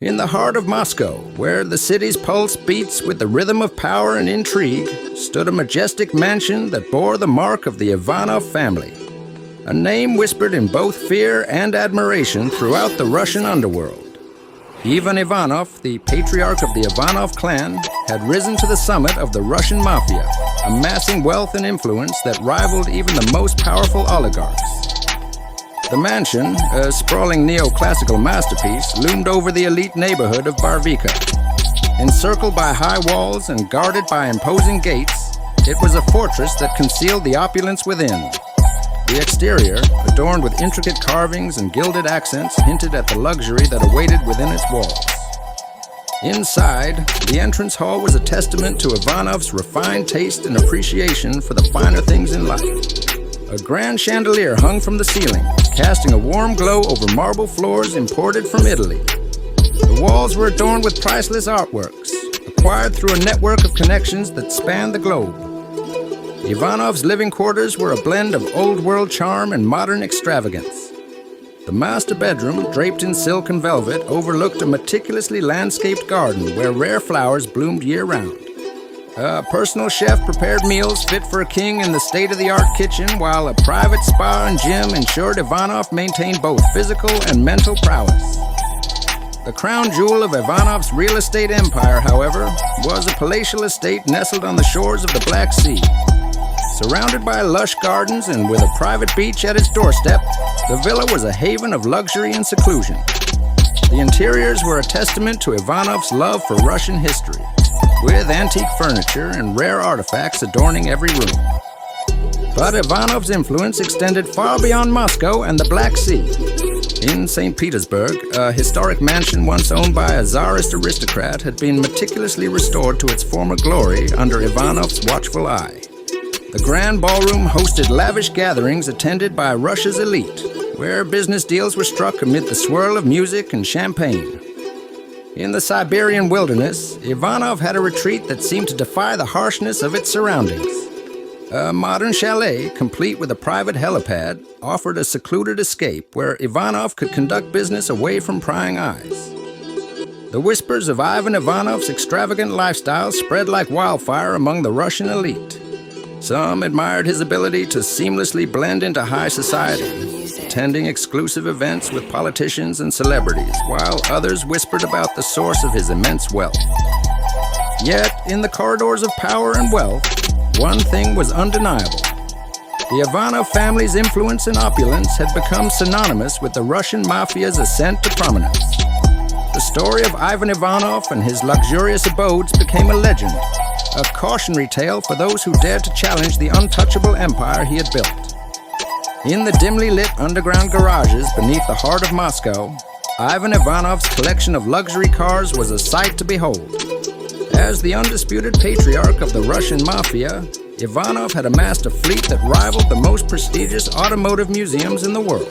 In the heart of Moscow, where the city's pulse beats with the rhythm of power and intrigue, stood a majestic mansion that bore the mark of the Ivanov family, a name whispered in both fear and admiration throughout the Russian underworld. Ivan Ivanov, the patriarch of the Ivanov clan, had risen to the summit of the Russian mafia, amassing wealth and influence that rivaled even the most powerful oligarchs. The mansion, a sprawling neoclassical masterpiece, loomed over the elite neighborhood of Barvika. Encircled by high walls and guarded by imposing gates, it was a fortress that concealed the opulence within. The exterior, adorned with intricate carvings and gilded accents, hinted at the luxury that awaited within its walls. Inside, the entrance hall was a testament to Ivanov's refined taste and appreciation for the finer things in life. A grand chandelier hung from the ceiling, casting a warm glow over marble floors imported from Italy. The walls were adorned with priceless artworks, acquired through a network of connections that spanned the globe. Ivanov's living quarters were a blend of old-world charm and modern extravagance. The master bedroom, draped in silk and velvet, overlooked a meticulously landscaped garden where rare flowers bloomed year-round. A personal chef prepared meals fit for a king in the state-of-the-art kitchen, while a private spa and gym ensured Ivanov maintained both physical and mental prowess. The crown jewel of Ivanov's real estate empire, however, was a palatial estate nestled on the shores of the Black Sea. Surrounded by lush gardens and with a private beach at its doorstep, the villa was a haven of luxury and seclusion. The interiors were a testament to Ivanov's love for Russian history, with antique furniture and rare artifacts adorning every room. But Ivanov's influence extended far beyond Moscow and the Black Sea. In St. Petersburg, a historic mansion once owned by a Tsarist aristocrat had been meticulously restored to its former glory under Ivanov's watchful eye. The grand ballroom hosted lavish gatherings attended by Russia's elite, where business deals were struck amid the swirl of music and champagne. In the Siberian wilderness, Ivanov had a retreat that seemed to defy the harshness of its surroundings. A modern chalet, complete with a private helipad, offered a secluded escape where Ivanov could conduct business away from prying eyes. The whispers of Ivan Ivanov's extravagant lifestyle spread like wildfire among the Russian elite. Some admired his ability to seamlessly blend into high society, attending exclusive events with politicians and celebrities, while others whispered about the source of his immense wealth. Yet, in the corridors of power and wealth, one thing was undeniable. The Ivanov family's influence and opulence had become synonymous with the Russian mafia's ascent to prominence. The story of Ivan Ivanov and his luxurious abodes became a legend, a cautionary tale for those who dared to challenge the untouchable empire he had built. In the dimly lit underground garages beneath the heart of Moscow, Ivan Ivanov's collection of luxury cars was a sight to behold. As the undisputed patriarch of the Russian mafia, Ivanov had amassed a fleet that rivaled the most prestigious automotive museums in the world.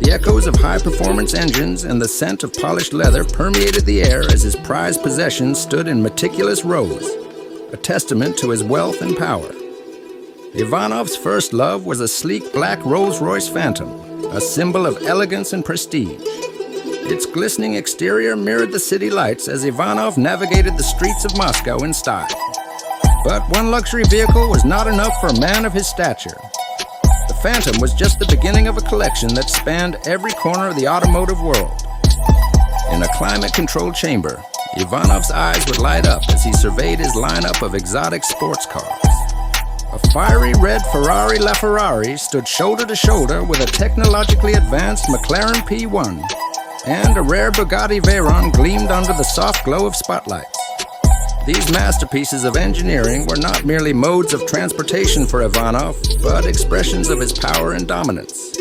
The echoes of high-performance engines and the scent of polished leather permeated the air as his prized possessions stood in meticulous rows, a testament to his wealth and power. Ivanov's first love was a sleek black Rolls-Royce Phantom, a symbol of elegance and prestige. Its glistening exterior mirrored the city lights as Ivanov navigated the streets of Moscow in style. But one luxury vehicle was not enough for a man of his stature. The Phantom was just the beginning of a collection that spanned every corner of the automotive world. In a climate-controlled chamber, Ivanov's eyes would light up as he surveyed his lineup of exotic sports cars. A fiery red Ferrari LaFerrari stood shoulder to shoulder with a technologically advanced McLaren P1, and a rare Bugatti Veyron gleamed under the soft glow of spotlights. These masterpieces of engineering were not merely modes of transportation for Ivanov, but expressions of his power and dominance.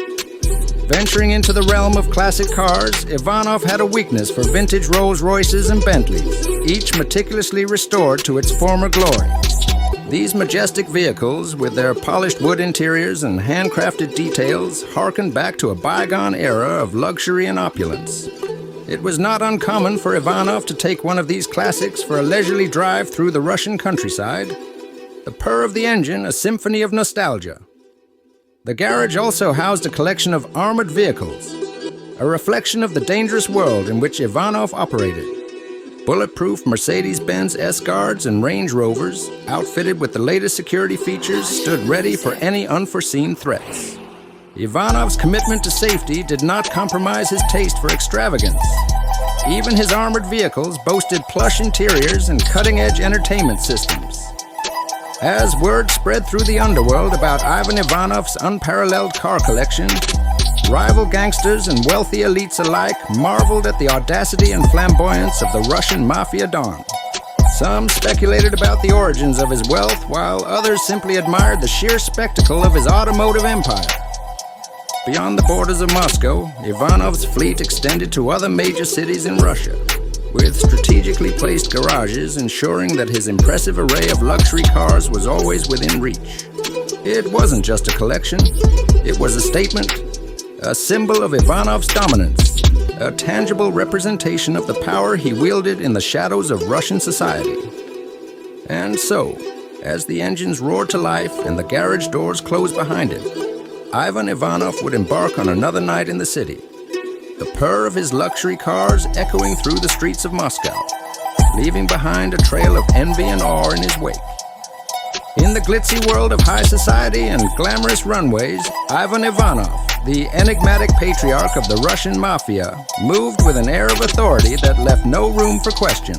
Venturing into the realm of classic cars, Ivanov had a weakness for vintage Rolls-Royces and Bentleys, each meticulously restored to its former glory. These majestic vehicles, with their polished wood interiors and handcrafted details, harkened back to a bygone era of luxury and opulence. It was not uncommon for Ivanov to take one of these classics for a leisurely drive through the Russian countryside, the purr of the engine a symphony of nostalgia. The garage also housed a collection of armored vehicles. a reflection of the dangerous world in which Ivanov operated. Bulletproof Mercedes-Benz S-Guards and Range Rovers, outfitted with the latest security features, stood ready for any unforeseen threats. Ivanov's commitment to safety did not compromise his taste for extravagance. Even his armored vehicles boasted plush interiors and cutting-edge entertainment systems. As word spread through the underworld about Ivan Ivanov's unparalleled car collection, rival gangsters and wealthy elites alike marveled at the audacity and flamboyance of the Russian mafia don. Some speculated about the origins of his wealth, while others simply admired the sheer spectacle of his automotive empire. Beyond the borders of Moscow, Ivanov's fleet extended to other major cities in Russia, with strategically placed garages ensuring that his impressive array of luxury cars was always within reach. It wasn't just a collection, it was a statement, a symbol of Ivanov's dominance, a tangible representation of the power he wielded in the shadows of Russian society. And so, as the engines roared to life and the garage doors closed behind him, Ivan Ivanov would embark on another night in the city, the purr of his luxury cars echoing through the streets of Moscow, leaving behind a trail of envy and awe in his wake. In the glitzy world of high society and glamorous runways, Ivan Ivanov, the enigmatic patriarch of the Russian mafia, moved with an air of authority that left no room for question.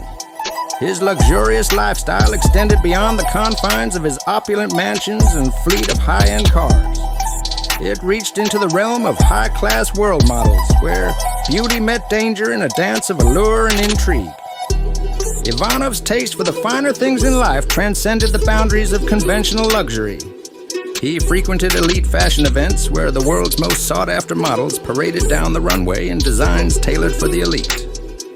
His luxurious lifestyle extended beyond the confines of his opulent mansions and fleet of high-end cars. It reached into the realm of high-class world models, where beauty met danger in a dance of allure and intrigue. Ivanov's taste for the finer things in life transcended the boundaries of conventional luxury. He frequented elite fashion events where the world's most sought-after models paraded down the runway in designs tailored for the elite.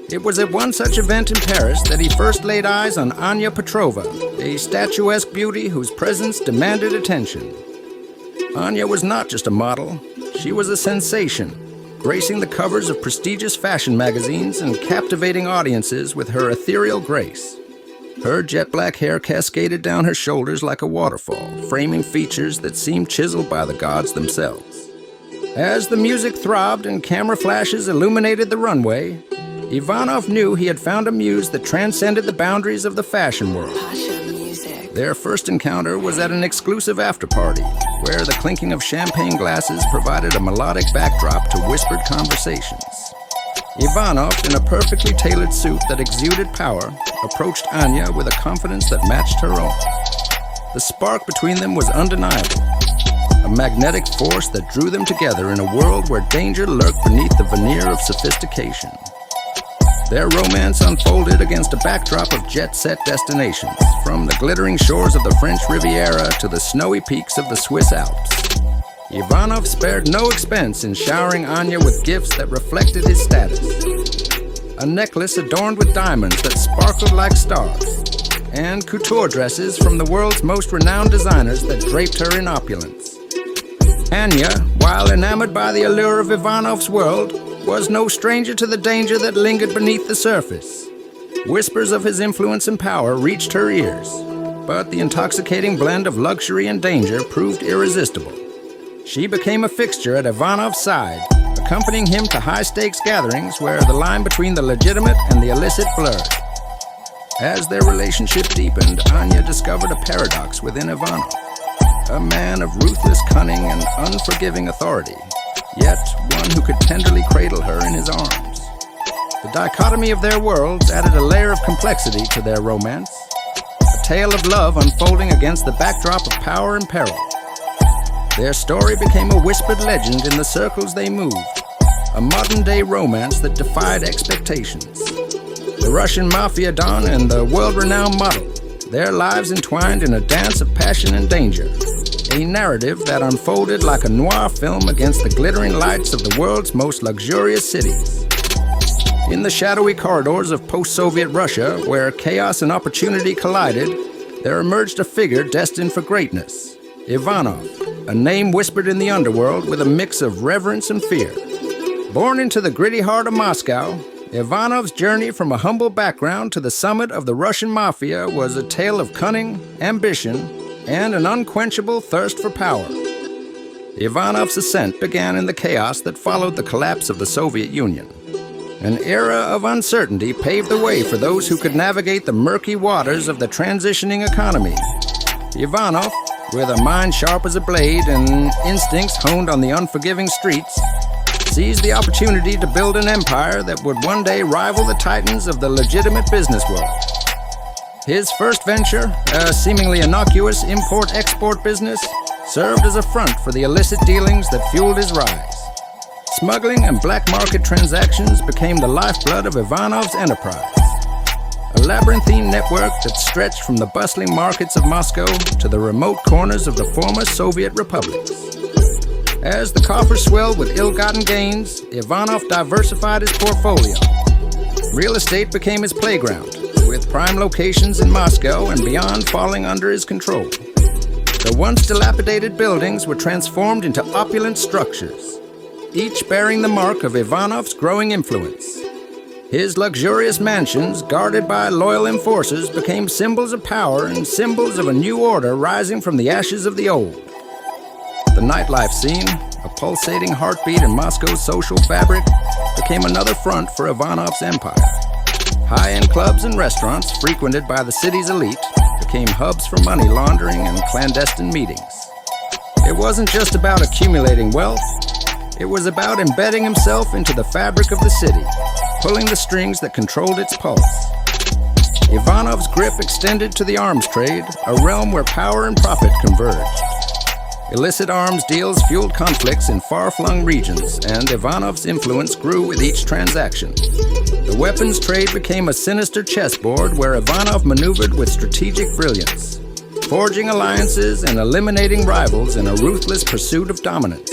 It was at one such event in Paris that he first laid eyes on Anya Petrova, a statuesque beauty whose presence demanded attention. Anya was not just a model, she was a sensation, gracing the covers of prestigious fashion magazines and captivating audiences with her ethereal grace. Her jet-black hair cascaded down her shoulders like a waterfall, framing features that seemed chiseled by the gods themselves. As the music throbbed and camera flashes illuminated the runway, Ivanov knew he had found a muse that transcended the boundaries of the fashion world. Their first encounter was at an exclusive after-party, where the clinking of champagne glasses provided a melodic backdrop to whispered conversations. Ivanov, in a perfectly tailored suit that exuded power, approached Anya with a confidence that matched her own. The spark between them was undeniable, a magnetic force that drew them together in a world where danger lurked beneath the veneer of sophistication. Their romance unfolded against a backdrop of jet-set destinations, from the glittering shores of the French Riviera to the snowy peaks of the Swiss Alps. Ivanov spared no expense in showering Anya with gifts that reflected his status. A necklace adorned with diamonds that sparkled like stars, and couture dresses from the world's most renowned designers that draped her in opulence. Anya, while enamored by the allure of Ivanov's world, was no stranger to the danger that lingered beneath the surface. Whispers of his influence and power reached her ears, but the intoxicating blend of luxury and danger proved irresistible. She became a fixture at Ivanov's side, accompanying him to high-stakes gatherings where the line between the legitimate and the illicit blurred. As their relationship deepened, Anya discovered a paradox within Ivanov, a man of ruthless cunning and unforgiving authority, yet one who could tenderly cradle her in his arms. The dichotomy of their worlds added a layer of complexity to their romance, a tale of love unfolding against the backdrop of power and peril. Their story became a whispered legend in the circles they moved, a modern-day romance that defied expectations. The Russian mafia don and the world-renowned model, their lives entwined in a dance of passion and danger, a narrative that unfolded like a noir film against the glittering lights of the world's most luxurious cities. In the shadowy corridors of post-Soviet Russia, where chaos and opportunity collided, there emerged a figure destined for greatness, Ivanov, a name whispered in the underworld with a mix of reverence and fear. Born into the gritty heart of Moscow, Ivanov's journey from a humble background to the summit of the Russian mafia was a tale of cunning, ambition, and an unquenchable thirst for power. Ivanov's ascent began in the chaos that followed the collapse of the Soviet Union. An era of uncertainty paved the way for those who could navigate the murky waters of the transitioning economy. Ivanov, with a mind sharp as a blade and instincts honed on the unforgiving streets, seized the opportunity to build an empire that would one day rival the titans of the legitimate business world. His first venture, a seemingly innocuous import-export business, served as a front for the illicit dealings that fueled his rise. Smuggling and black market transactions became the lifeblood of Ivanov's enterprise, a labyrinthine network that stretched from the bustling markets of Moscow to the remote corners of the former Soviet republics. As the coffers swelled with ill-gotten gains, Ivanov diversified his portfolio. Real estate became his playground, with prime locations in Moscow and beyond falling under his control. The once dilapidated buildings were transformed into opulent structures, each bearing the mark of Ivanov's growing influence. His luxurious mansions, guarded by loyal enforcers, became symbols of power and symbols of a new order rising from the ashes of the old. The nightlife scene, a pulsating heartbeat in Moscow's social fabric, became another front for Ivanov's empire. High-end clubs and restaurants, frequented by the city's elite, became hubs for money laundering and clandestine meetings. It wasn't just about accumulating wealth, it was about embedding himself into the fabric of the city, pulling the strings that controlled its pulse. Ivanov's grip extended to the arms trade, a realm where power and profit converged. Illicit arms deals fueled conflicts in far-flung regions, and Ivanov's influence grew with each transaction. The weapons trade became a sinister chessboard where Ivanov maneuvered with strategic brilliance, forging alliances and eliminating rivals in a ruthless pursuit of dominance.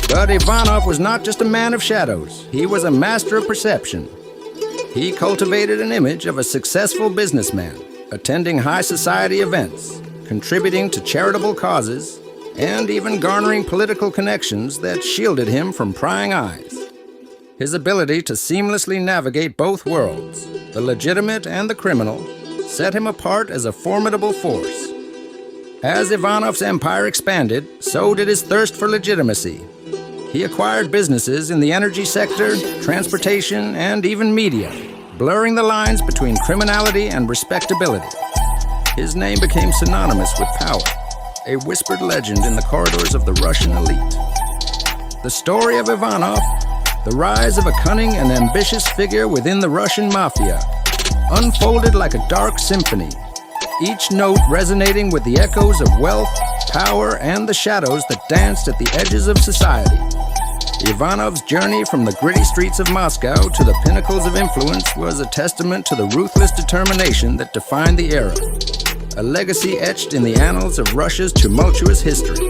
But Ivanov was not just a man of shadows, he was a master of perception. He cultivated an image of a successful businessman, attending high society events, contributing to charitable causes, and even garnering political connections that shielded him from prying eyes. His ability to seamlessly navigate both worlds, the legitimate and the criminal, set him apart as a formidable force. As Ivanov's empire expanded, so did his thirst for legitimacy. He acquired businesses in the energy sector, transportation, and even media, blurring the lines between criminality and respectability. His name became synonymous with power, a whispered legend in the corridors of the Russian elite. The story of Ivanov, the rise of a cunning and ambitious figure within the Russian mafia, unfolded like a dark symphony, each note resonating with the echoes of wealth, power, and the shadows that danced at the edges of society. Ivanov's journey from the gritty streets of Moscow to the pinnacles of influence was a testament to the ruthless determination that defined the era, a legacy etched in the annals of Russia's tumultuous history.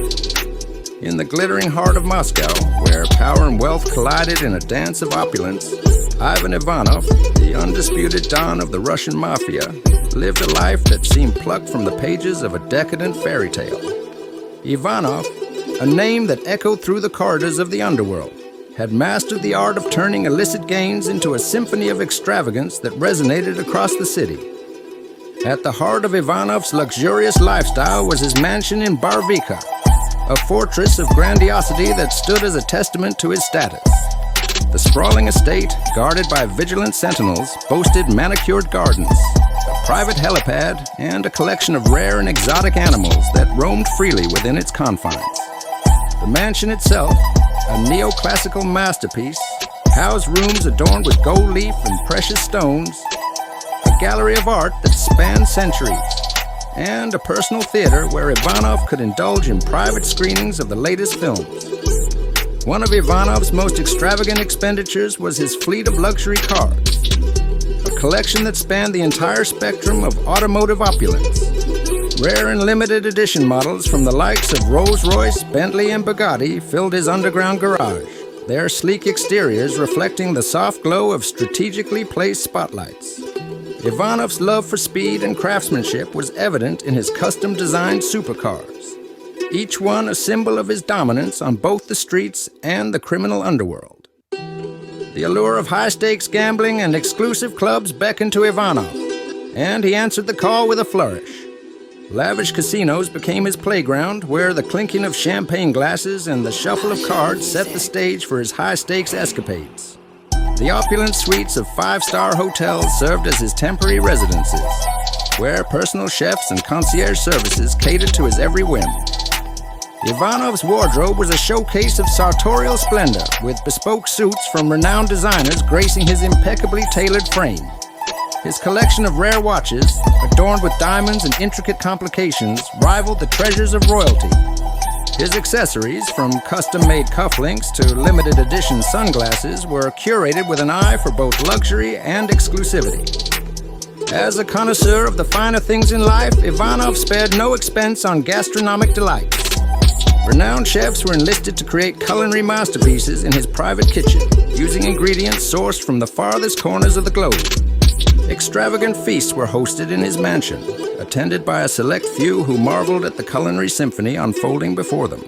In the glittering heart of Moscow, where power and wealth collided in a dance of opulence, Ivan Ivanov, the undisputed don of the Russian mafia, lived a life that seemed plucked from the pages of a decadent fairy tale. Ivanov, a name that echoed through the corridors of the underworld, had mastered the art of turning illicit gains into a symphony of extravagance that resonated across the city. At the heart of Ivanov's luxurious lifestyle was his mansion in Barvika, a fortress of grandiosity that stood as a testament to his status. The sprawling estate, guarded by vigilant sentinels, boasted manicured gardens, a private helipad, and a collection of rare and exotic animals that roamed freely within its confines. The mansion itself, a neoclassical masterpiece, housed rooms adorned with gold leaf and precious stones, a gallery of art that spanned centuries, and a personal theater where Ivanov could indulge in private screenings of the latest films. One of Ivanov's most extravagant expenditures was his fleet of luxury cars, a collection that spanned the entire spectrum of automotive opulence. Rare and limited edition models from the likes of Rolls-Royce, Bentley, and Bugatti filled his underground garage, their sleek exteriors reflecting the soft glow of strategically placed spotlights. Ivanov's love for speed and craftsmanship was evident in his custom-designed supercars, each one a symbol of his dominance on both the streets and the criminal underworld. The allure of high-stakes gambling and exclusive clubs beckoned to Ivanov, and he answered the call with a flourish. Lavish casinos became his playground, where the clinking of champagne glasses and the shuffle of cards set the stage for his high-stakes escapades. The opulent suites of five-star hotels served as his temporary residences, where personal chefs and concierge services catered to his every whim. Ivanov's wardrobe was a showcase of sartorial splendor, with bespoke suits from renowned designers gracing his impeccably tailored frame. His collection of rare watches, adorned with diamonds and intricate complications, rivaled the treasures of royalty. His accessories, from custom-made cufflinks to limited edition sunglasses, were curated with an eye for both luxury and exclusivity. As a connoisseur of the finer things in life, Ivanov spared no expense on gastronomic delights. Renowned chefs were enlisted to create culinary masterpieces in his private kitchen, using ingredients sourced from the farthest corners of the globe. Extravagant feasts were hosted in his mansion, attended by a select few who marveled at the culinary symphony unfolding before them.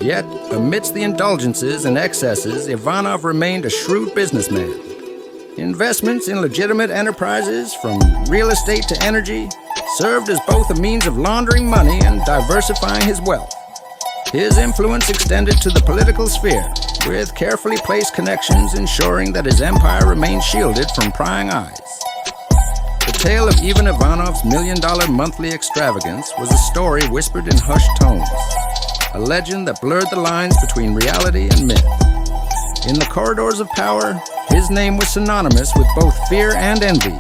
Yet, amidst the indulgences and excesses, Ivanov remained a shrewd businessman. Investments in legitimate enterprises, from real estate to energy, served as both a means of laundering money and diversifying his wealth. His influence extended to the political sphere, with carefully placed connections ensuring that his empire remained shielded from prying eyes. The tale of Ivan Ivanov's million-dollar monthly extravagance was a story whispered in hushed tones, a legend that blurred the lines between reality and myth. In the corridors of power, his name was synonymous with both fear and envy,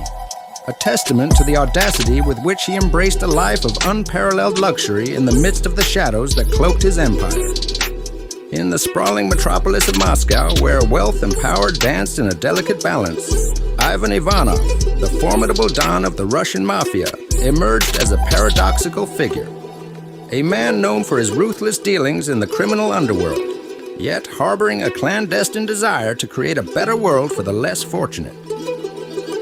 a testament to the audacity with which he embraced a life of unparalleled luxury in the midst of the shadows that cloaked his empire. In the sprawling metropolis of Moscow, where wealth and power danced in a delicate balance, Ivan Ivanov, the formidable don of the Russian mafia, emerged as a paradoxical figure. A man known for his ruthless dealings in the criminal underworld, yet harboring a clandestine desire to create a better world for the less fortunate.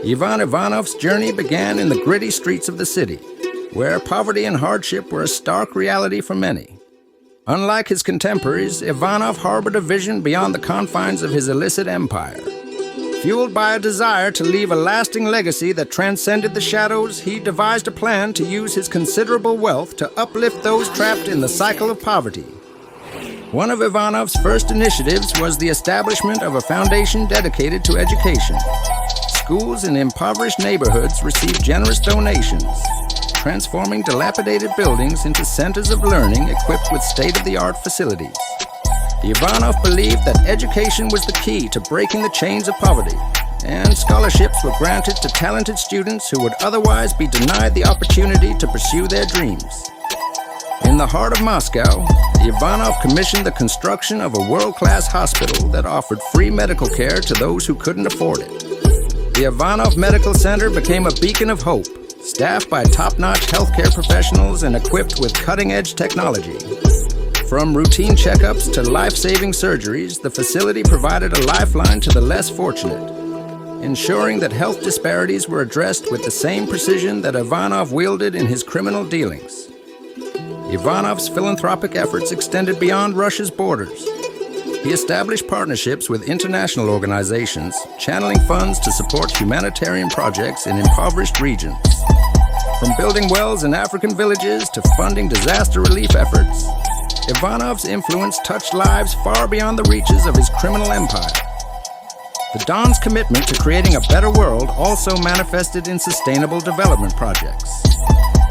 Ivan Ivanov's journey began in the gritty streets of the city, where poverty and hardship were a stark reality for many. Unlike his contemporaries, Ivanov harbored a vision beyond the confines of his illicit empire. Fueled by a desire to leave a lasting legacy that transcended the shadows, he devised a plan to use his considerable wealth to uplift those trapped in the cycle of poverty. One of Ivanov's first initiatives was the establishment of a foundation dedicated to education. Schools in impoverished neighborhoods received generous donations, transforming dilapidated buildings into centers of learning equipped with state-of-the-art facilities. Ivanov believed that education was the key to breaking the chains of poverty, and scholarships were granted to talented students who would otherwise be denied the opportunity to pursue their dreams. In the heart of Moscow, Ivanov commissioned the construction of a world-class hospital that offered free medical care to those who couldn't afford it. The Ivanov Medical Center became a beacon of hope, staffed by top-notch healthcare professionals and equipped with cutting-edge technology. From routine checkups to life-saving surgeries, the facility provided a lifeline to the less fortunate, ensuring that health disparities were addressed with the same precision that Ivanov wielded in his criminal dealings. Ivanov's philanthropic efforts extended beyond Russia's borders. He established partnerships with international organizations, channeling funds to support humanitarian projects in impoverished regions. From building wells in African villages to funding disaster relief efforts, Ivanov's influence touched lives far beyond the reaches of his criminal empire. The Don's commitment to creating a better world also manifested in sustainable development projects.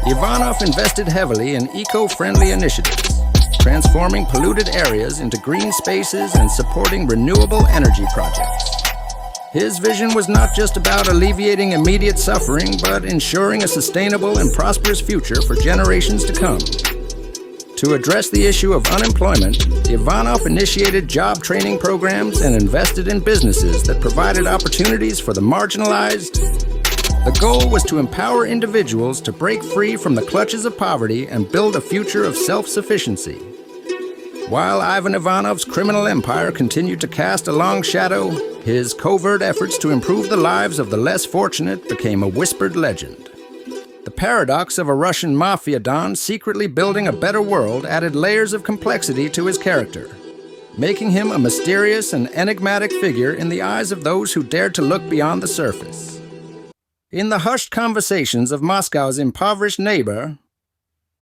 Ivanov invested heavily in eco-friendly initiatives, transforming polluted areas into green spaces and supporting renewable energy projects. His vision was not just about alleviating immediate suffering, but ensuring a sustainable and prosperous future for generations to come. To address the issue of unemployment, Ivanov initiated job training programs and invested in businesses that provided opportunities for the marginalized. The goal was to empower individuals to break free from the clutches of poverty and build a future of self-sufficiency. While Ivan Ivanov's criminal empire continued to cast a long shadow, his covert efforts to improve the lives of the less fortunate became a whispered legend. The paradox of a Russian mafia don secretly building a better world added layers of complexity to his character, making him a mysterious and enigmatic figure in the eyes of those who dared to look beyond the surface. In the hushed conversations of Moscow's impoverished neighbor,